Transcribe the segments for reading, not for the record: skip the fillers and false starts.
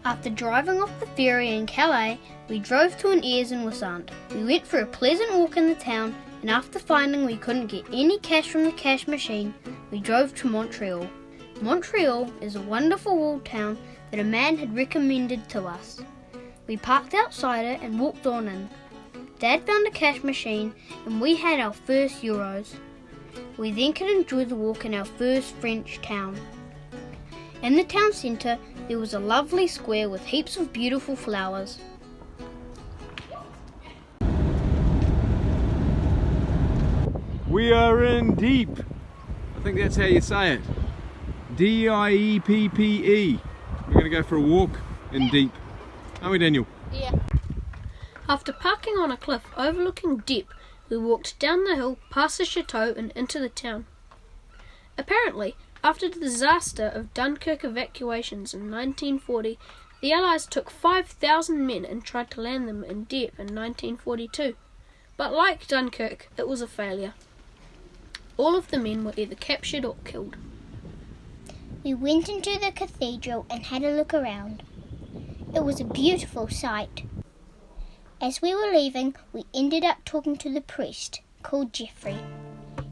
After driving off the ferry in Calais, we drove to an heirs in Wissant. We went for a pleasant walk in the town, and after finding we couldn't get any cash from the cash machine, we drove to Montreal. Montreal is a wonderful walled town that a man had recommended to us. We parked outside it and walked on in. Dad found a cash machine and we had our first euros. We then could enjoy the walk in our first French town. In the town centre there was a lovely square with heaps of beautiful flowers. We are in Dieppe. I think that's how you say it. D-I-E-P-P-E. We're going to go for a walk in Dieppe. Aren't we, Daniel? Yeah. After parking on a cliff overlooking Dieppe, we walked down the hill past the chateau and into the town. Apparently, after the disaster of Dunkirk evacuations in 1940, the Allies took 5,000 men and tried to land them in Dieppe in 1942. But like Dunkirk, it was a failure. All of the men were either captured or killed. We went into the cathedral and had a look around. It was a beautiful sight. As we were leaving, we ended up talking to the priest, called Geoffrey.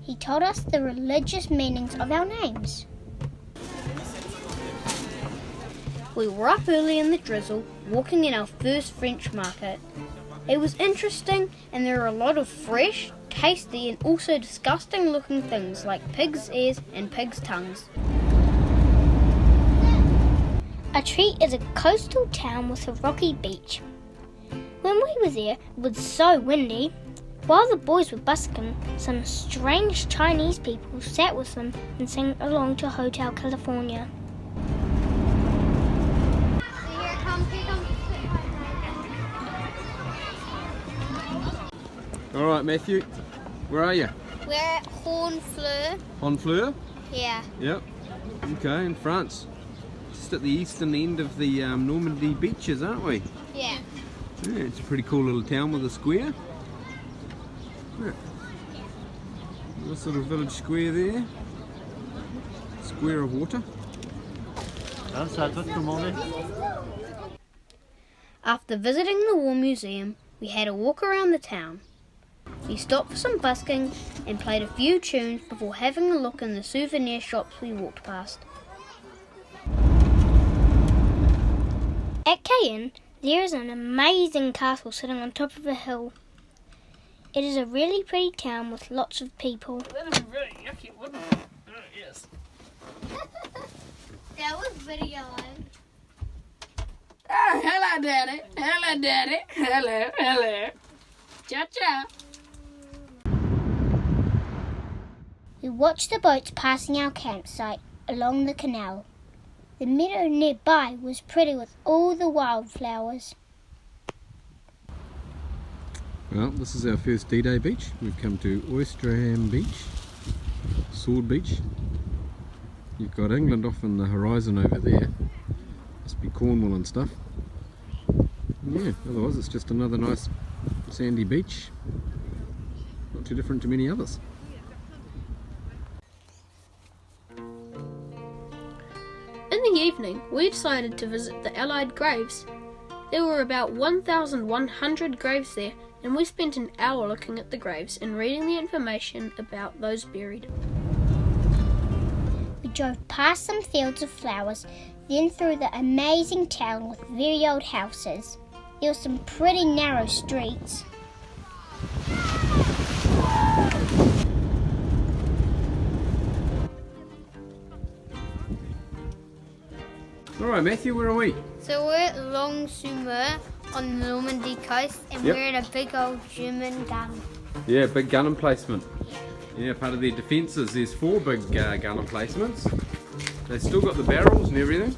He told us the religious meanings of our names. We were up early in the drizzle, walking in our first French market. It was interesting, and there were a lot of fresh, tasty and also disgusting looking things like pig's ears and pig's tongues. Utrecht is a coastal town with a rocky beach. When we were there, it was so windy. While the boys were busking, some strange Chinese people sat with them and sang along to Hotel California. All right, Matthew. Where are you? We're at Honfleur. Honfleur? Yeah. Yep. Okay, in France. Just at the eastern end of the Normandy beaches, aren't we? Yeah. Yeah, it's a pretty cool little town with a square. Yeah. Nice little village square there. Square of water. After visiting the War Museum, we had a walk around the town. We stopped for some busking and played a few tunes before having a look in the souvenir shops we walked past. At Cayenne, there is an amazing castle sitting on top of a hill. It is a really pretty town with lots of people. That is very yucky, wouldn't it? Yes. That was video. Oh, hello, Daddy. Hello, Daddy. Hello, hello. Cha-cha. We watched the boats passing our campsite along the canal. The meadow nearby was pretty with all the wildflowers. Well, this is our first D-Day beach. We've come to Oysterham Beach, Sword Beach. You've got England off in the horizon over there. Must be Cornwall and stuff. Yeah, otherwise it's just another nice sandy beach. Not too different to many others. In the evening, we decided to visit the Allied graves. There were about 1,100 graves there, and we spent an hour looking at the graves and reading the information about those buried. We drove past some fields of flowers, then through the amazing town with very old houses. There were some pretty narrow streets. Alright Matthew, where are we? So we're at Long-sur-Mer on the Normandy Coast, and Yep. we're at a big old German gun. Yeah, big gun emplacement. Yeah, part of their defences. There's 4 big gun emplacements. They've still got the barrels and everything.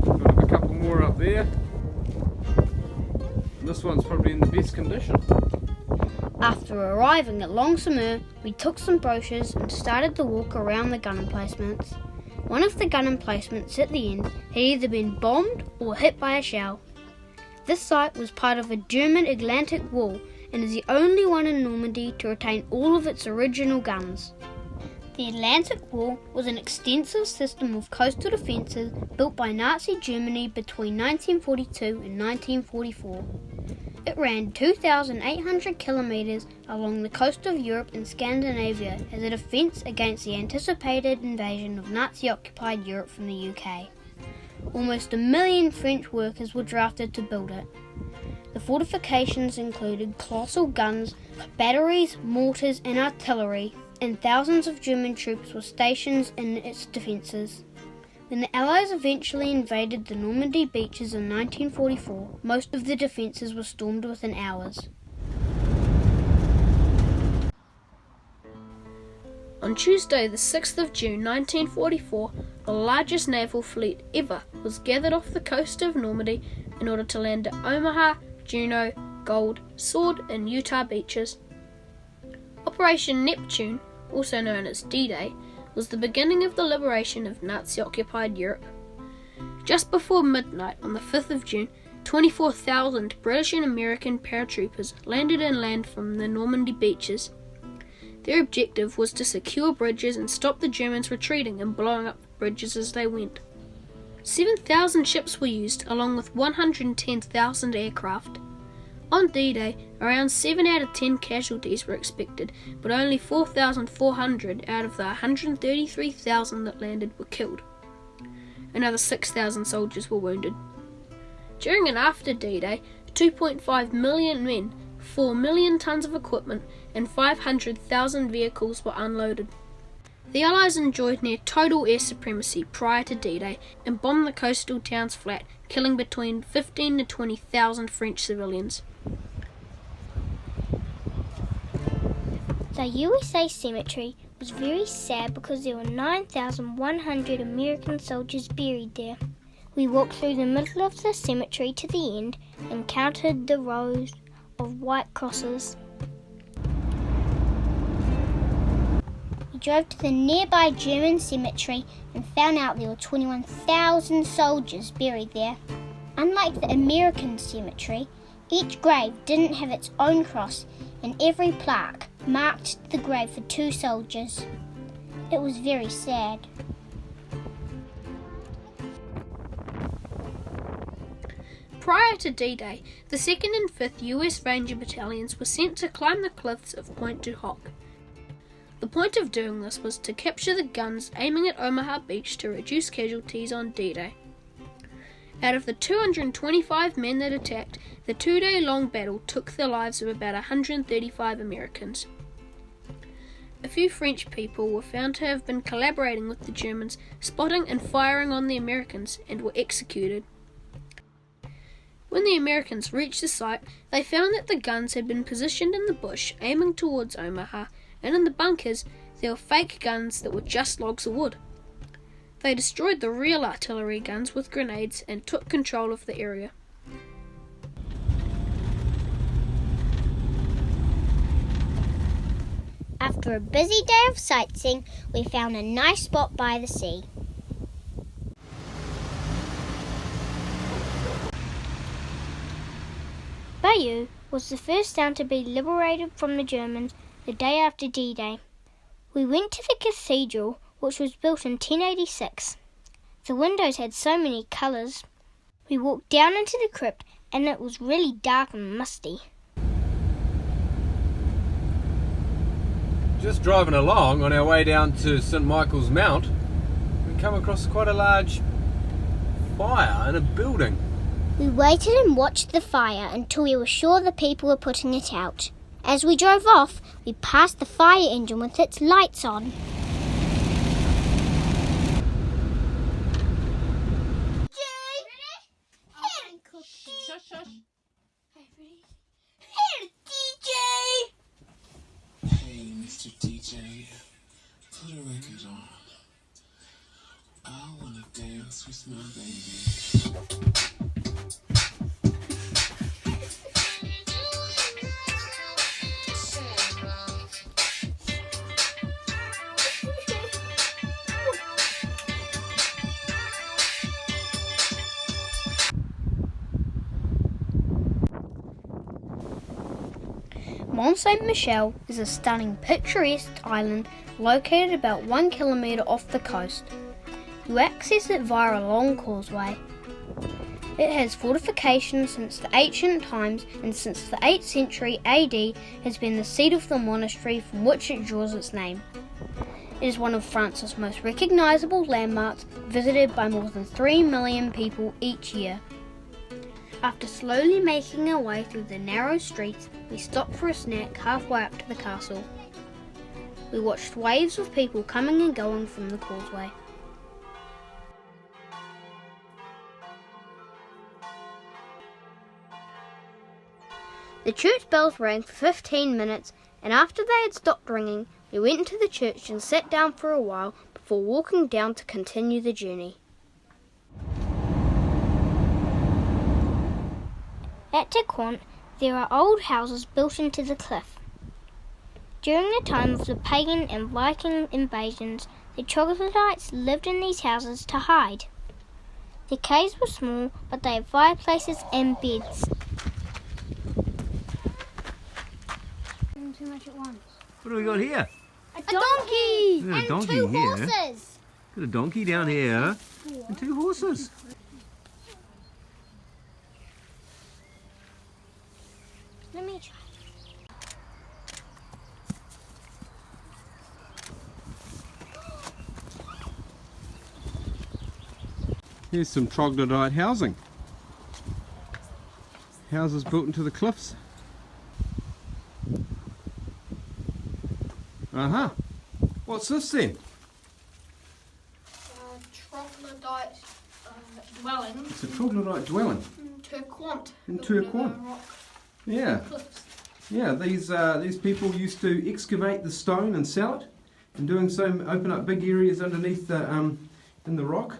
Got a couple more up there. This one's probably in the best condition. After arriving at Long-sur-Mer, we took some brochures and started to walk around the gun emplacements. One of the gun emplacements at the end had either been bombed or hit by a shell. This site was part of a German Atlantic wall and is the only one in Normandy to retain all of its original guns. The Atlantic Wall was an extensive system of coastal defences built by Nazi Germany between 1942 and 1944. It ran 2,800 kilometres along the coast of Europe and Scandinavia as a defence against the anticipated invasion of Nazi-occupied Europe from the UK. Almost 1 million French workers were drafted to build it. The fortifications included colossal guns, batteries, mortars and artillery, and thousands of German troops were stationed in its defences. When the Allies eventually invaded the Normandy beaches in 1944, most of the defences were stormed within hours. On Tuesday, the 6th of June 1944, the largest naval fleet ever was gathered off the coast of Normandy in order to land at Omaha, Juneau, Gold, Sword and Utah beaches. Operation Neptune, also known as D-Day, was the beginning of the liberation of Nazi-occupied Europe. Just before midnight on the 5th of June, 24,000 British and American paratroopers landed inland from the Normandy beaches. Their objective was to secure bridges and stop the Germans retreating and blowing up the bridges as they went. 7,000 ships were used, along with 110,000 aircraft. On D-Day, around 7 out of 10 casualties were expected, but only 4,400 out of the 133,000 that landed were killed. Another 6,000 soldiers were wounded. During and after D-Day, 2.5 million men, 4 million tons of equipment, and 500,000 vehicles were unloaded. The Allies enjoyed near total air supremacy prior to D-Day and bombed the coastal towns flat, killing between 15 to 20,000 French civilians. The USA cemetery was very sad because there were 9,100 American soldiers buried there. We walked through the middle of the cemetery to the end and counted the rows of white crosses. We drove to the nearby German cemetery and found out there were 21,000 soldiers buried there. Unlike the American cemetery, each grave didn't have its own cross, and every plaque marked the grave for 2 soldiers. It was very sad. Prior to D-Day, the 2nd and 5th US Ranger Battalions were sent to climb the cliffs of Pointe du Hoc. The point of doing this was to capture the guns aiming at Omaha Beach to reduce casualties on D-Day. Out of the 225 men that attacked, the 2-day-long battle took the lives of about 135 Americans. A few French people were found to have been collaborating with the Germans, spotting and firing on the Americans, and were executed. When the Americans reached the site, they found that the guns had been positioned in the bush aiming towards Omaha, and in the bunkers there were fake guns that were just logs of wood. They destroyed the real artillery guns with grenades and took control of the area. After a busy day of sightseeing, we found a nice spot by the sea. Bayeux was the first town to be liberated from the Germans the day after D-Day. We went to the cathedral, which was built in 1086. The windows had so many colours. We walked down into the crypt and it was really dark and musty. Just driving along on our way down to St Michael's Mount, we come across quite a large fire in a building. We waited and watched the fire until we were sure the people were putting it out. As we drove off, we passed the fire engine with its lights on. Hey, Mr. DJ, put a record on. I wanna dance with my baby. Mont Saint Michel is a stunning picturesque island located about 1 kilometre off the coast. You access it via a long causeway. It has fortifications since the ancient times, and since the 8th century AD has been the seat of the monastery from which it draws its name. It is one of France's most recognisable landmarks, visited by more than 3 million people each year. After slowly making our way through the narrow streets, we stopped for a snack halfway up to the castle. We watched waves of people coming and going from the causeway. The church bells rang for 15 minutes, and after they had stopped ringing, we went into the church and sat down for a while before walking down to continue the journey. At Tequant, there are old houses built into the cliff. During the time of the pagan and Viking invasions, the troglodytes lived in these houses to hide. The caves were small, but they had fireplaces and beds. Too much at once. What do we got here? A donkey! There's a And donkey 2 here. horses! Got a donkey down here and 2 horses. Let me try. Here's some troglodyte housing. Houses built into the cliffs. Uh-huh. What's this then? Troglodyte dwelling It's a troglodyte dwelling in Tequant. in Tourcoing. Yeah. Yeah, these people used to excavate the stone and sell it. In doing so, open up big areas underneath the in the rock,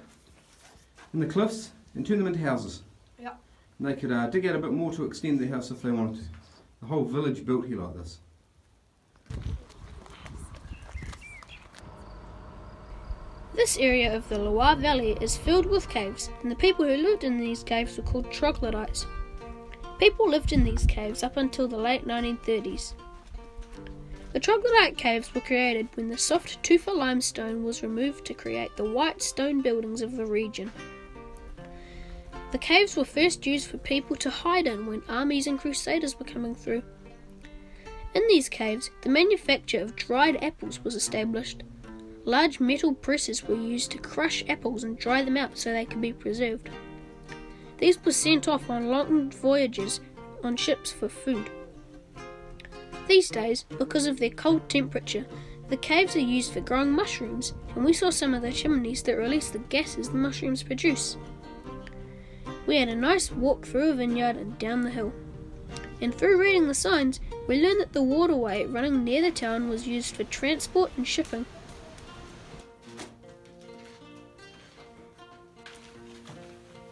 in the cliffs, and turn them into houses. Yeah. And they could dig out a bit more to extend their house if they wanted to. The whole village built here like this. This area of the Loire Valley is filled with caves, and the people who lived in these caves were called troglodytes. People lived in these caves up until the late 1930s. The troglodyte caves were created when the soft tufa limestone was removed to create the white stone buildings of the region. The caves were first used for people to hide in when armies and crusaders were coming through. In these caves, the manufacture of dried apples was established. Large metal presses were used to crush apples and dry them out so they could be preserved. These were sent off on long voyages on ships for food. These days, because of their cold temperature, the caves are used for growing mushrooms, and we saw some of the chimneys that release the gases the mushrooms produce. We had a nice walk through a vineyard and down the hill. And through reading the signs, we learned that the waterway running near the town was used for transport and shipping.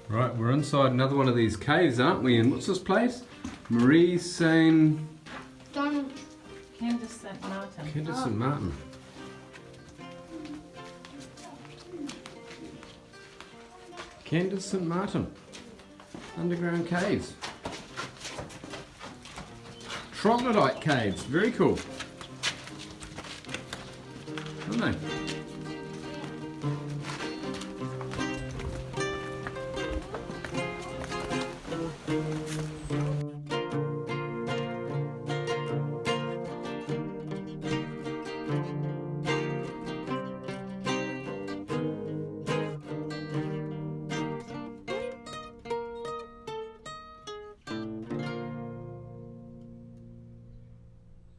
Right, we're inside another one of these caves, aren't we? And what's this place? Marie Saint... Candace St. Martin. Candace St. Martin. Candace St. Martin. Underground caves. Troglodyte caves. Very cool. Aren't they?